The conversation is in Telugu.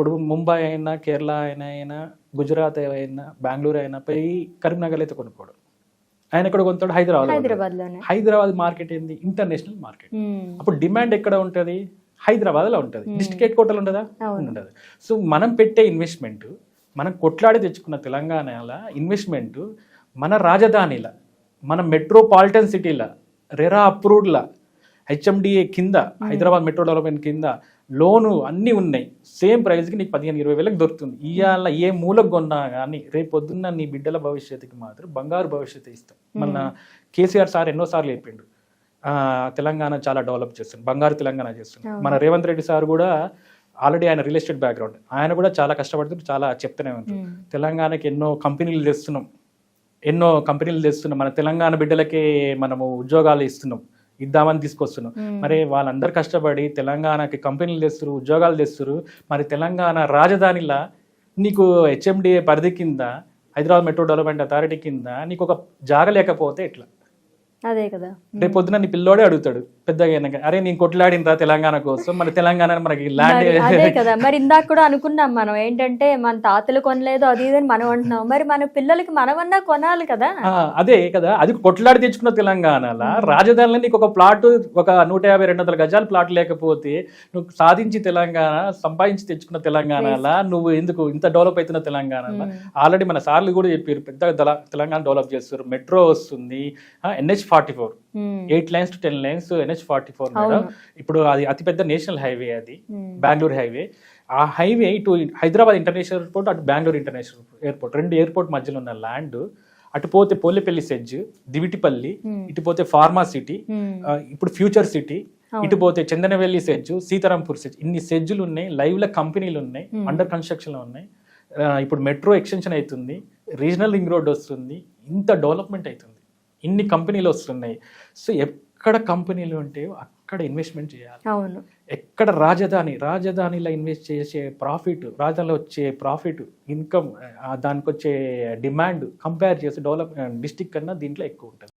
ఇప్పుడు ముంబై అయినా, కేరళ అయినా, గుజరాత్ అయినా, బెంగళూరు అయినా పోయి కరీంనగర్ అయితే కొనుక్కోడు. ఆయన ఎక్కడ కొంటాడు? హైదరాబాద్లోనే. హైదరాబాద్ మార్కెట్ ఏంది? International market. అప్పుడు డిమాండ్ ఎక్కడ ఉంటుంది? హైదరాబాద్లో ఉంటుంది. డిస్ట్రిక్ట్ హెడ్ క్వార్టర్లు ఉండదా? ఉండదు. సో మనం పెట్టే ఇన్వెస్ట్మెంట్, మనం కొట్లాడి తెచ్చుకున్న తెలంగాణలో ఇన్వెస్ట్మెంట్ మన రాజధానిలా, మన మెట్రోపాలిటన్ సిటీలా, రెరా అప్రూవ్డ్లా, హెచ్ఎండిఏ కింద, హైదరాబాద్ మెట్రో డెవలప్మెంట్ కింద లోను అన్నీ ఉన్నాయి. సేమ్ ప్రైస్కి నీకు 15-20 వేలకు దొరుకుతుంది. ఇవాళ ఏ మూలకు కొన్నా కానీ రేపు పొద్దున్న నీ బిడ్డల భవిష్యత్తుకి మాత్రం బంగారు భవిష్యత్తు ఇస్తాం. మన కేసీఆర్ సార్ ఎన్నోసార్లు చెప్పిండు, తెలంగాణ చాలా డెవలప్ చేస్తుంది, బంగారు తెలంగాణ చేస్తుంది. మన రేవంత్ రెడ్డి సార్ కూడా ఆల్రెడీ ఆయన రియల్ ఎస్టేట్ బ్యాక్గ్రౌండ్, ఆయన కూడా చాలా కష్టపడుతూ చాలా చెప్తూనే ఉంటారు. తెలంగాణకి ఎన్నో కంపెనీలు తెస్తున్నాం, మన తెలంగాణ బిడ్డలకే మనము ఉద్యోగాలు ఇద్దామని తీసుకొస్తున్నాం. మరి వాళ్ళందరూ కష్టపడి తెలంగాణకి కంపెనీలు తెస్తున్నారు, ఉద్యోగాలు తెస్తున్నారు. మరి తెలంగాణ రాజధానిలా నీకు హెచ్ఎండిఏ పరిధి కింద, హైదరాబాద్ మెట్రో డెవలప్మెంట్ అథారిటీ కింద నీకు ఒక జాగ లేకపోతే ఎట్లా? అదే కదా. రేపు పొద్దున నీ పిల్లోడే అడుగుతాడు పెద్దగా అయినాక, అరే నేను కొట్లాడినరా తెలంగాణ కోసం, మన తెలంగాణ మనకి ల్యాండ్. అదే కదా. మరి ఇందాక కూడా అనుకున్నాం మనం, ఏంటంటే మన తాతలు కొనలేదు అది ఇదని మనం అంటున్నాం, మరి మన పిల్లలకి మనమన్నా కొనాలి కదా. అదే కదా, అది కొట్లాడి తెచ్చుకున్న తెలంగాణలో రాజధానిలో నీకు ఒక ప్లాట్, ఒక 150-200 గజాల ప్లాట్ లేకపోతే నువ్వు సాధించి తెలంగాణ సంపాదించి తెచ్చుకున్న తెలంగాణలో నువ్వు ఎందుకు ఇంత డెవలప్ అవుతున్న తెలంగాణలో? ఆల్రెడీ మన సార్లు కూడా చెప్పారు, పెద్ద తెలంగాణ డెవలప్ చేస్తారు, మెట్రో వస్తుంది, NH44 8 lanes to 10 lanes NH44 madam. ఇప్పుడు అది అతిపెద్ద నేషనల్ హైవే, అది బెంగళూరు హైవే. ఆ హైవే ఇటు హైదరాబాద్ ఇంటర్నేషనల్ ఎయిర్పోర్ట్, అటు బెంగళూరు ఇంటర్నేషనల్ ఎయిర్పోర్ట్, 2 ఎయిర్పోర్ట్ మధ్యలో ఉన్న ల్యాండ్. అటు పోతే పోలేపల్లి సెజ్, దివిటిపల్లి, ఇటు పోతే ఫార్మా సిటీ, ఇప్పుడు ఫ్యూచర్ సిటీ, ఇటు పోతే చందనవెల్లి సెజ్, సీతారాంపూర్ సెజ్. ఇన్ని సెజ్లు ఉన్నాయి, లైవ్ లో కంపెనీలు ఉన్నాయి, అండర్ కన్స్ట్రక్షన్ లో ఉన్నాయి. ఇప్పుడు మెట్రో ఎక్స్టెన్షన్ అవుతుంది, రీజనల్ రింగ్ రోడ్ వస్తుంది, ఇంత డెవలప్మెంట్ అవుతుంది, ఇన్ని కంపెనీలు వస్తున్నాయి. సో ఎక్కడ కంపెనీలు ఉంటాయో అక్కడ ఇన్వెస్ట్మెంట్ చేయాలి. అవును. ఎక్కడ రాజధానిలో ఇన్వెస్ట్ చేసే ప్రాఫిట్, రాజధానిలో వచ్చే ప్రాఫిట్, ఇన్కమ్, దానికి వచ్చే డిమాండ్ కంపేర్ చేసి డిస్ట్రిక్ట్ కన్నా దీంట్లో ఎక్కువ ఉంటుంది.